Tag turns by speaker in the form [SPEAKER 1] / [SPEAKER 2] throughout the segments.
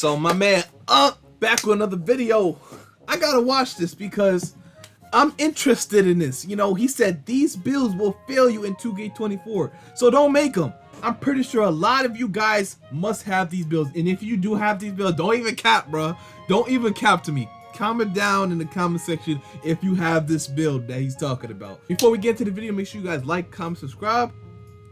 [SPEAKER 1] So my man back with another video. I gotta watch this because I'm interested in this. You know, he said these builds will fail you in 2K24, so don't make them. I'm pretty sure a lot of you guys must have these builds, and if you do have these builds, don't even cap, bro. Don't even cap to me. Comment down in the comment section if you have this build that he's talking about. Before we get to the video, make sure you guys like, comment, subscribe.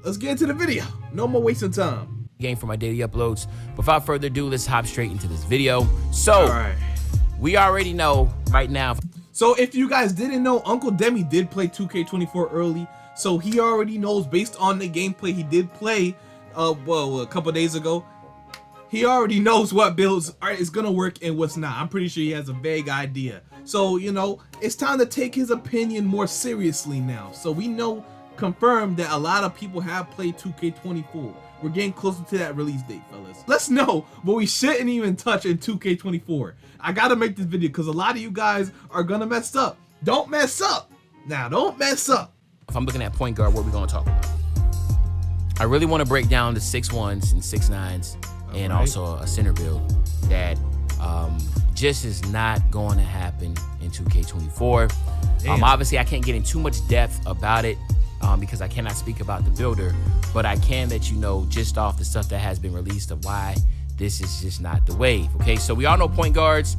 [SPEAKER 1] Let's get into the video. No more wasting time.
[SPEAKER 2] Game for my daily uploads. Without further ado, let's hop straight into this video. So, we already know right now.
[SPEAKER 1] So if you guys didn't know, Uncle Demi did play 2K24 early, so he already knows based on the gameplay he did play, well, a couple days ago. He already knows what builds is gonna work and what's not. I'm pretty sure he has a vague idea. So, you know, it's time to take his opinion more seriously now. So we know, confirmed that a lot of people have played 2K24. We're getting closer to that release date, fellas. Let's know what we shouldn't even touch in 2K24. I gotta make this video because a lot of you guys are gonna mess up. Don't mess up. Now, don't mess up.
[SPEAKER 2] If I'm looking at point guard, what we're gonna talk about? I really want to break down the 6'1s and 6'9s and also a center build that just is not going to happen in 2K24. Obviously, I can't get in too much depth about it because I cannot speak about the builder, but I can let you know just off the stuff that has been released of why this is just not the wave. Okay, so we all know point guards.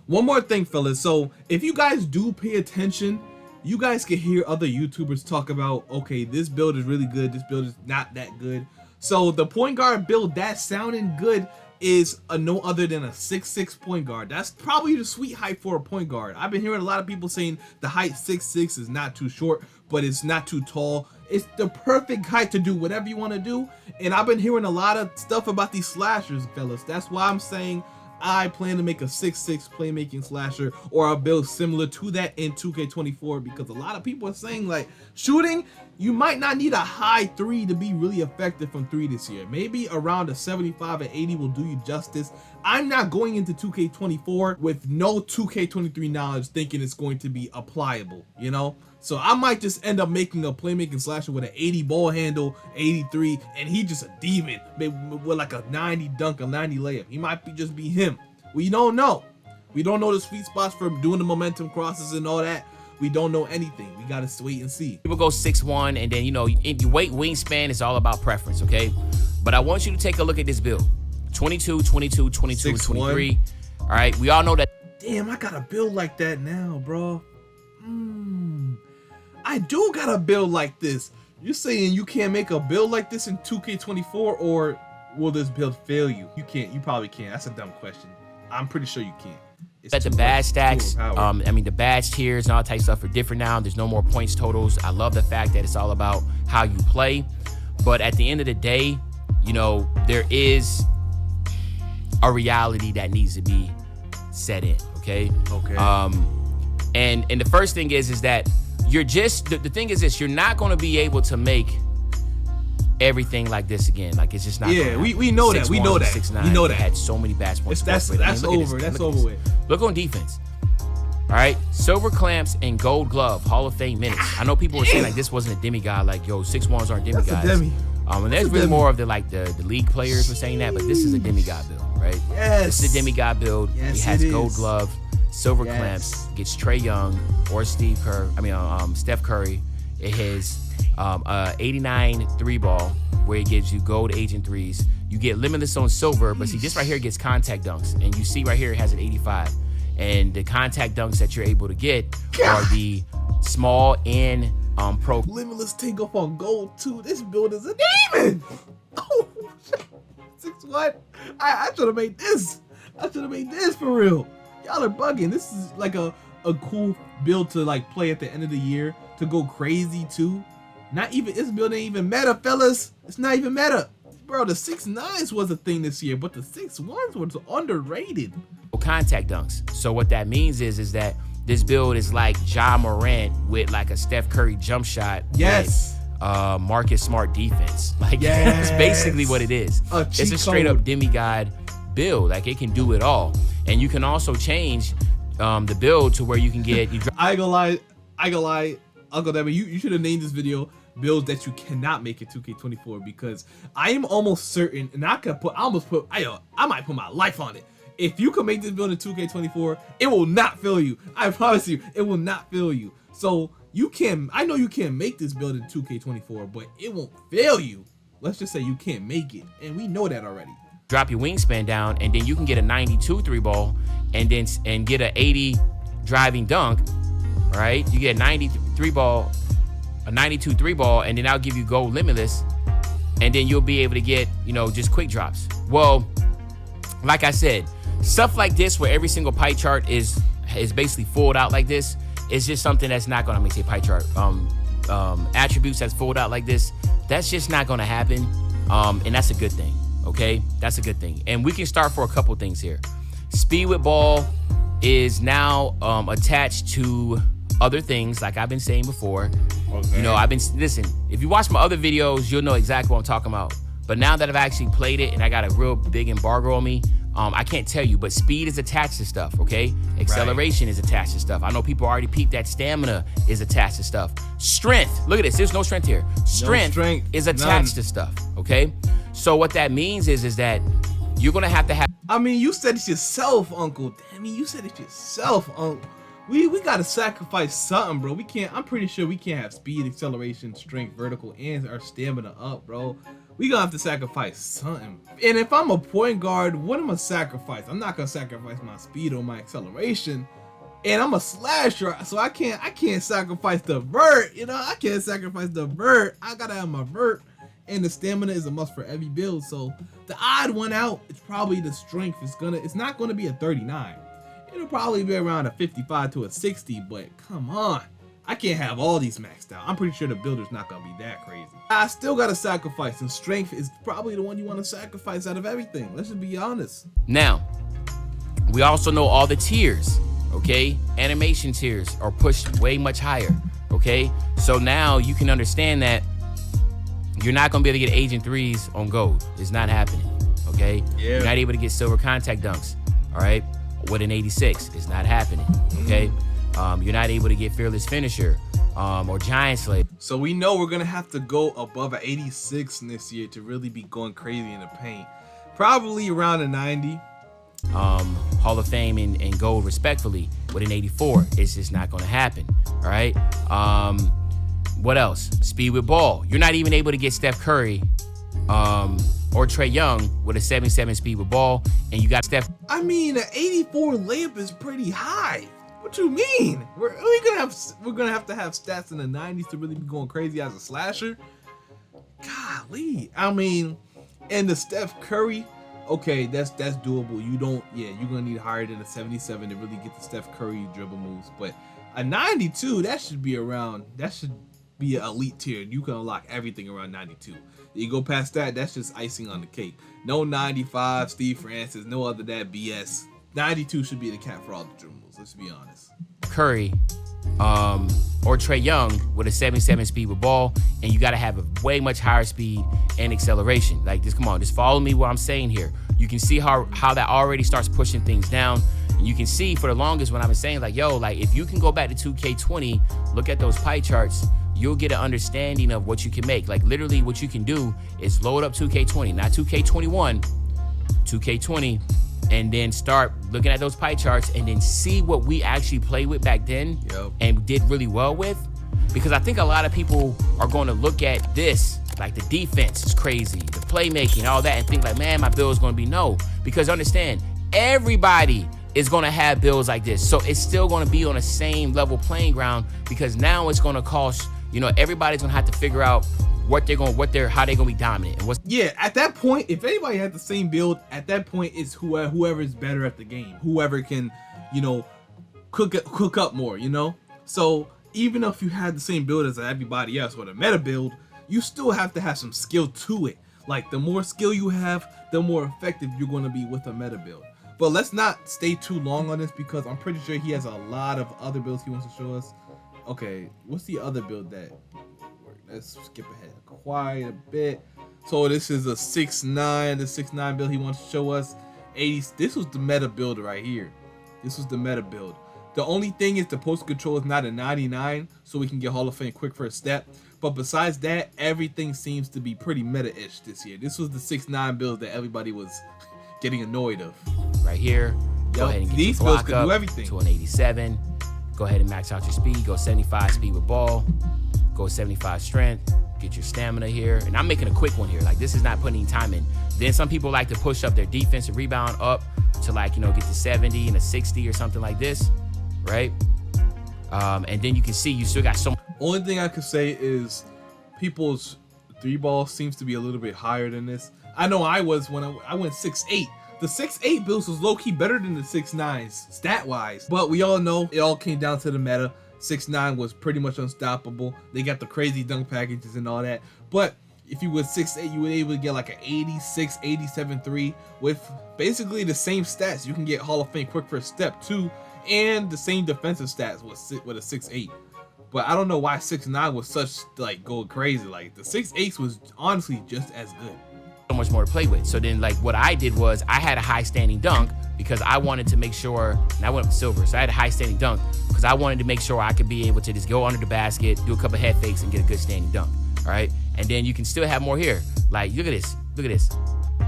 [SPEAKER 1] One more thing, fellas. So if you guys do pay attention, you guys can hear other YouTubers talk about, okay, this build is really good, this build is not that good. So the point guard build that's sounding good is no other than a 6'6" point guard. That's probably the sweet height for a point guard. I've been hearing a lot of people saying the height 6'6" is not too short, but it's not too tall. It's the perfect height to do whatever you want to do. And I've been hearing a lot of stuff about these slashers, fellas. That's why I'm saying I plan to make a 6'6" playmaking slasher or a build similar to that in 2K24, because a lot of people are saying, like, shooting, you might not need a high 3 to be really effective from 3 this year. Maybe around a 75 and 80 will do you justice. I'm not going into 2K24 with no 2K23 knowledge thinking it's going to be applicable, you know? So I might just end up making a playmaking slasher with an 80 ball handle, 83, and he just a demon with like a 90 dunk, a 90 layup. He might just be him. We don't know. We don't know the sweet spots for doing the momentum crosses and all that. We don't know anything. We gotta wait and see.
[SPEAKER 2] People go 6'1", and then, you know, your weight wingspan is all about preference, okay? But I want you to take a look at this build. 22, 22, 22, 6'1", 23. All right, we all know that.
[SPEAKER 1] Damn, I got a build like that now, bro. I do got a build like this. You're saying you can't make a build like this in 2K24, or will this build fail you? You can't. You probably can't. That's a dumb question. I'm pretty sure you can't.
[SPEAKER 2] That the badge stacks, I mean, the badge tiers and all that type of stuff are different now. There's no more points totals. I love the fact that it's all about how you play. But at the end of the day, you know, there is a reality that needs to be set in, okay?
[SPEAKER 1] Okay.
[SPEAKER 2] And the first thing is that you're just, the thing is this, you're not going to be able to make everything like this again. Like, it's just not.
[SPEAKER 1] Yeah, we know that. We know that.
[SPEAKER 2] 6'9",
[SPEAKER 1] we know that.
[SPEAKER 2] Had so many badge points.
[SPEAKER 1] That's over. That's over with.
[SPEAKER 2] Look on defense. All right, silver clamps and gold glove, Hall of Fame minutes. I know people were saying like this wasn't a demigod. Like, yo, 6'1s aren't demigods.
[SPEAKER 1] That's a demi.
[SPEAKER 2] And there's really more of the the league players were saying that, but this is a demigod build, right?
[SPEAKER 1] Yes.
[SPEAKER 2] This is a demigod build.
[SPEAKER 1] Yes,
[SPEAKER 2] he has gold glove, silver clamps, gets Trae Young or Steph Curry. It has 89 3 ball where it gives you gold agent threes. You get limitless on silver, but see, this right here gets contact dunks, and you see right here it has an 85. And the contact dunks that you're able to get are the small and pro.
[SPEAKER 1] Limitless take off on gold too. This build is a demon. Oh, 6'1". I should have made this. I should have made this for real. Y'all are bugging. This is like a cool build to like play at the end of the year, to go crazy too. Not even, this build ain't even meta, fellas. It's not even meta. Bro, the 6'9s was a thing this year, but the 6'1s was underrated.
[SPEAKER 2] Contact dunks. So what that means is that this build is like Ja Morant with like a Steph Curry jump shot.
[SPEAKER 1] Yes.
[SPEAKER 2] With, Marcus Smart defense. Like, that's basically what it is. It's a straight up demigod build. Like, it can do it all. And you can also change the build to where you can get.
[SPEAKER 1] I ain't gonna lie. Uncle Devin, you should have named this video builds that you cannot make in 2K24, because I am almost certain, and I might put my life on it. If you can make this build in 2K24, it will not fail you. I promise you, it will not fail you. So I know you can't make this build in 2K24, but it won't fail you. Let's just say you can't make it, and we know that already.
[SPEAKER 2] Drop your wingspan down, and then you can get a 92 3 ball, and get an 80 driving dunk, right? You get a 93 ball, a 92 3 ball, and then I'll give you gold limitless, and then you'll be able to get, just quick drops. Well, like I said, stuff like this where every single pie chart is basically fulled out like this is just something that's not gonna make a pie chart. Attributes that's fulled out like this, that's just not gonna happen, and that's a good thing. Okay, that's a good thing. And we can start for a couple things here. Speed with ball is now attached to other things, like I've been saying before. Okay. Listen, if you watch my other videos, you'll know exactly what I'm talking about. But now that I've actually played it and I got a real big embargo on me, I can't tell you, but speed is attached to stuff, okay? Acceleration is attached to stuff. I know people already peeped that stamina is attached to stuff. Strength, look at this, there's no strength here. Strength is attached to stuff, okay? So what that means is that you're gonna have to have.
[SPEAKER 1] I mean, you said it yourself, Uncle. Damn, you said it yourself, Uncle. We gotta sacrifice something, bro. We can't. I'm pretty sure we can't have speed, acceleration, strength, vertical, and our stamina up, bro. We gonna have to sacrifice something. And if I'm a point guard, what am I sacrifice? I'm not gonna sacrifice my speed or my acceleration. And I'm a slasher, so I can't sacrifice the vert. I can't sacrifice the vert. I gotta have my vert. And the stamina is a must for every build. So the odd one out, it's probably the strength. It's not gonna be a 39. It'll probably be around a 55 to a 60, but come on. I can't have all these maxed out. I'm pretty sure the builder's not gonna be that crazy. I still gotta sacrifice, and strength is probably the one you wanna sacrifice out of everything. Let's just be honest.
[SPEAKER 2] Now, we also know all the tiers, okay? Animation tiers are pushed way much higher, okay? So now you can understand that you're not gonna be able to get Agent 3s on gold. It's not happening, okay? Yeah. You're not able to get silver contact dunks, all right? With an 86, it's not happening, okay? You're not able to get Fearless Finisher or Giant Slayer.
[SPEAKER 1] So we know we're gonna have to go above an 86 this year to really be going crazy in the paint. Probably around a 90.
[SPEAKER 2] Hall of Fame and gold respectfully with an 84. It's just not gonna happen, all right? What else? Speed with ball. You're not even able to get Steph Curry or Trae Young with a 77 speed with ball, and you got Steph.
[SPEAKER 1] I mean, an 84 layup is pretty high. What you mean? We're gonna have to have stats in the 90s to really be going crazy as a slasher. Golly, I mean, and the Steph Curry, okay, that's doable. You're gonna need higher than a 77 to really get the Steph Curry dribble moves. But a 92, that should be an elite tier. You can unlock everything around 92. You go past that, that's just icing on the cake. No 95, Steve Francis, no other that BS. 92 should be the cap for all the dribble moves, let's be honest.
[SPEAKER 2] Curry or Trae Young with a 77 speed with ball, and you got to have a way much higher speed and acceleration. Like, just come on, just follow me what I'm saying here. You can see how that already starts pushing things down. And you can see for the longest when I've been saying, like, yo, like, if you can go back to 2K20, look at those pie charts, you'll get an understanding of what you can make. Like, literally what you can do is load up 2K20, not 2K21, 2K20, and then start looking at those pie charts and then see what we actually played with back then. Yep. And did really well with. Because I think a lot of people are going to look at this, like the defense is crazy, the playmaking, all that, and think like, man, my build is going to be no. Because understand, everybody is going to have builds like this. So it's still going to be on the same level playing ground, because now it's going to cost, everybody's going to have to figure out how they're gonna be dominant.
[SPEAKER 1] And at that point, if anybody had the same build, at that point it's whoever is better at the game, whoever can, cook up more, So even if you had the same build as everybody else with a meta build, you still have to have some skill to it. Like, the more skill you have, the more effective you're gonna be with a meta build. But let's not stay too long on this, because I'm pretty sure he has a lot of other builds he wants to show us. Okay, what's the other build that? Let's skip ahead quite a bit. So this is a 6'9", the 6'9" build he wants to show us. 80s. This was the meta build right here. This was the meta build. The only thing is the post control is not a 99, so we can get Hall of Fame quick first step. But besides that, everything seems to be pretty meta-ish this year. This was the 6'9" build that everybody was getting annoyed of.
[SPEAKER 2] Right here, go ahead and get
[SPEAKER 1] these
[SPEAKER 2] your
[SPEAKER 1] builds
[SPEAKER 2] block
[SPEAKER 1] can
[SPEAKER 2] up
[SPEAKER 1] do everything.
[SPEAKER 2] to an 87. Go ahead and max out your speed. Go 75 speed with ball. Go 75 strength. Get your stamina here. And I'm making a quick one here. Like, this is not putting any time in. Then some people like to push up their defensive rebound up to, like, you know, get to 70 and a 60 or something like this, right? And then you can see you still got so.
[SPEAKER 1] Only thing I could say is people's 3-ball seems to be a little bit higher than this. I know I was when I went 6'8". The 6'8" builds was low-key better than the 6'9s stat-wise. But we all know it all came down to the meta. 6'9" was pretty much unstoppable. They got the crazy dunk packages and all that. But if you were 6'8", you were able to get like an 86, 87 3 with basically the same stats. You can get Hall of Fame quick first step too, and the same defensive stats with a 6'8". But I don't know why 6'9" was such like going crazy. Like the 6'8" was honestly just as good.
[SPEAKER 2] So much more to play with. So then, like, what I did was I had a high standing dunk because I wanted to make sure, and I went up to silver, so I had a high standing dunk because I wanted to make sure I could be able to just go under the basket, do a couple head fakes, and get a good standing dunk. All right, and then you can still have more here. Like, look at this,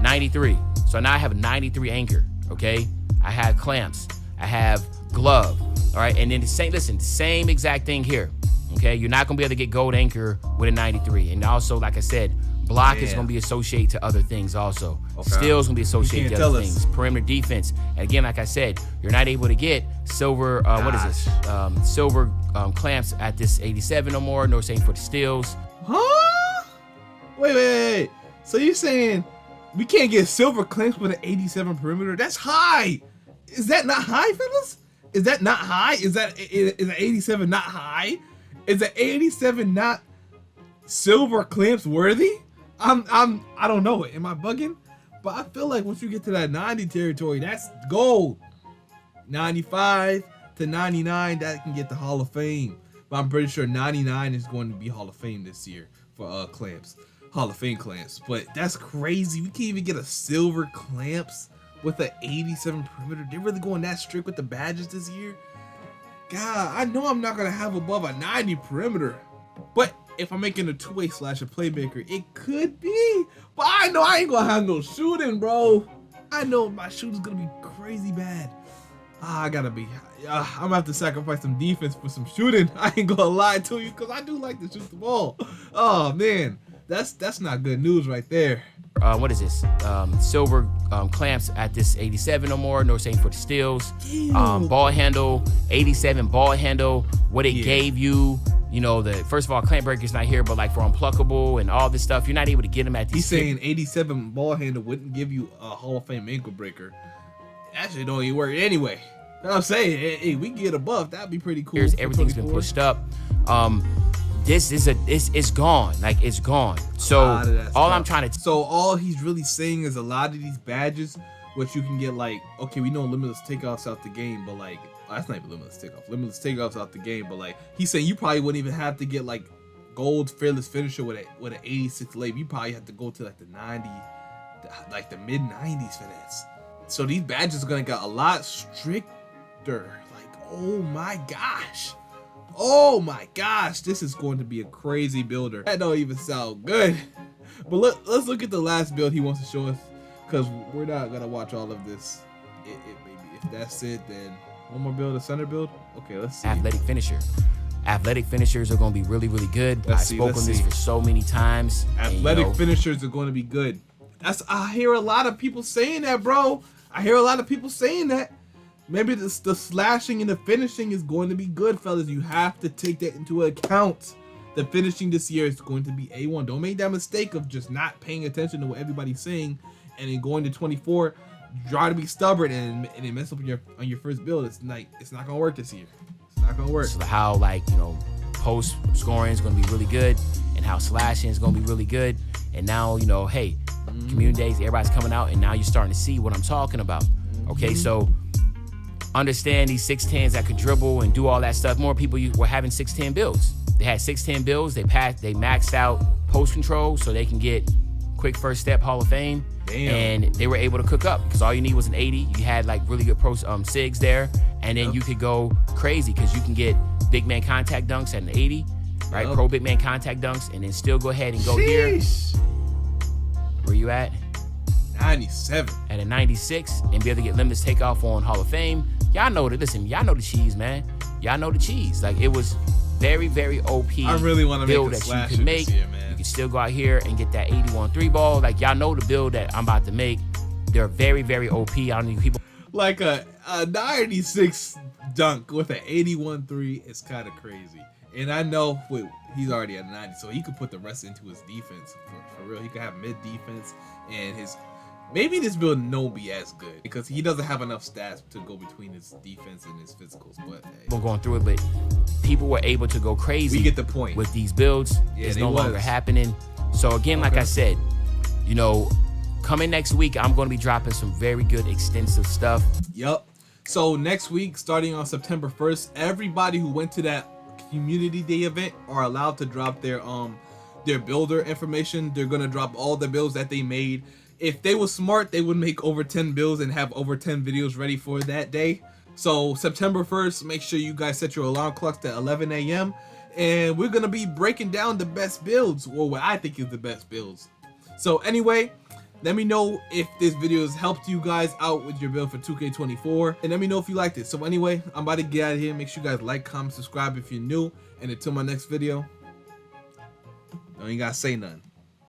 [SPEAKER 2] 93. So now I have a 93 anchor. Okay, I have clamps, I have glove. All right, and then the same exact thing here. Okay, you're not gonna be able to get gold anchor with a 93, and also, like I said, block is going to be associated to other things also. Okay. Steals going to be associated to other things. Perimeter defense. And again, like I said, you're not able to get silver, what is this? Silver clamps at this 87 no more. No same for the steals.
[SPEAKER 1] Huh? Wait. So you're saying we can't get silver clamps with an 87 perimeter? That's high. Is that not high, fellas? Is that not high? Is an 87 not high? Is an 87 not silver clamps worthy? I don't know. Am I bugging? But I feel like once you get to that 90 territory, that's gold. 95 to 99, that can get the Hall of Fame. But I'm pretty sure 99 is going to be Hall of Fame this year for clamps. Hall of Fame clamps. But that's crazy. We can't even get a silver clamps with an 87 perimeter. They're really going that strict with the badges this year. God, I know I'm not going to have above a 90 perimeter. But if I'm making a two-way slash a playmaker, it could be. But I know I ain't gonna have no shooting, bro. I know my shooting's gonna be crazy bad. I'm gonna have to sacrifice some defense for some shooting. I ain't gonna lie to you, because I do like to shoot the ball. Oh man, that's not good news right there.
[SPEAKER 2] What is this? Silver clamps at this 87 no more. No same for the steals. Ball handle, 87 ball handle. What it gave you. You know, first of all, clamp breaker's not here, but like for unpluckable and all this stuff, you're not able to get them at these.
[SPEAKER 1] He's saying 87 ball handle wouldn't give you a Hall of Fame ankle breaker. That shit don't even work anyway. You know what I'm saying? Hey, we get a buff. That'd be pretty cool.
[SPEAKER 2] Everything's been pushed up. It's gone. Like, it's gone. So I'm trying to.
[SPEAKER 1] So all he's really saying is a lot of these badges, which you can get, like, okay, we know limitless takeoffs out the game, but like. That's not even limitless takeoff. Limitless takeoffs out the game, but like he's saying, you probably wouldn't even have to get like gold fearless finisher with an 86 label. You probably have to go to like the 90, like the mid 90s for this. So these badges are gonna get a lot stricter. Like, oh my gosh, this is going to be a crazy builder. That don't even sound good. But let's look at the last build he wants to show us, because we're not gonna watch all of this. Maybe if that's it, then. One more build, a center build? Okay, let's see.
[SPEAKER 2] Athletic finisher. Athletic finishers are going to be really, really good. I've spoken this for so many times.
[SPEAKER 1] Athletic finishers are going to be good. I hear a lot of people saying that, bro. I hear a lot of people saying that. Maybe the slashing and the finishing is going to be good, fellas. You have to take that into account. The finishing this year is going to be A1. Don't make that mistake of just not paying attention to what everybody's saying and then going to 24. Try to be stubborn and it mess up on your first build. It's not gonna work this year. It's not gonna work.
[SPEAKER 2] So how, like, you know, post scoring is gonna be really good, and how slashing is gonna be really good. And now, you know, hey, community days, everybody's coming out, and now you're starting to see what I'm talking about. Okay, so understand these 6'10s that could dribble and do all that stuff. More people were having 6'10 builds. They had 6'10 builds. They maxed out post control so they can get quick first step Hall of Fame. Damn. And they were able to cook up because all you need was an 80. You had like really good pro SIGs there, and then you could go crazy because you can get big man contact dunks at an 80. right?
[SPEAKER 1] Yep.
[SPEAKER 2] Pro big man contact dunks, and then still go ahead and go here.
[SPEAKER 1] Sheesh.
[SPEAKER 2] Where you at?
[SPEAKER 1] 97.
[SPEAKER 2] At a 96, and be able to get limited takeoff on Hall of Fame. Y'all know that. Listen, y'all know the cheese, man. Y'all know the cheese. Like, it was very, very OP.
[SPEAKER 1] I really want to make a
[SPEAKER 2] that you
[SPEAKER 1] slasher
[SPEAKER 2] could make.
[SPEAKER 1] this year, man.
[SPEAKER 2] You can still go out here and get that 81 3 ball. Like, y'all know the build that I'm about to make. They're very, very OP. I don't need people.
[SPEAKER 1] Like a 96 dunk with an 81 3 is kind of crazy. And I know he's already at 90, so he could put the rest into his defense for real. He could have mid defense, and his maybe this build won't be as good because he doesn't have enough stats to go between his defense and his physicals. But
[SPEAKER 2] I'm going through it, but people were able to go crazy.
[SPEAKER 1] We get the point
[SPEAKER 2] with these builds.
[SPEAKER 1] Yeah,
[SPEAKER 2] it's no longer happening. So again, like I said, you know, coming next week, I'm going to be dropping some very good extensive stuff.
[SPEAKER 1] Yup. So next week, starting on September 1st, everybody who went to that community day event are allowed to drop their builder information. They're gonna drop all the builds that they made. If they were smart, they would make over 10 builds and have over 10 videos ready for that day. So September 1st, make sure you guys set your alarm clocks to 11 a.m. and we're gonna be breaking down the best builds, or what I think is the best builds. So anyway, let me know if this video has helped you guys out with your build for 2K24, and let me know if you liked it. So anyway, I'm about to get out of here. Make sure you guys like, comment, subscribe if you're new, and until my next video, don't you gotta say nothing.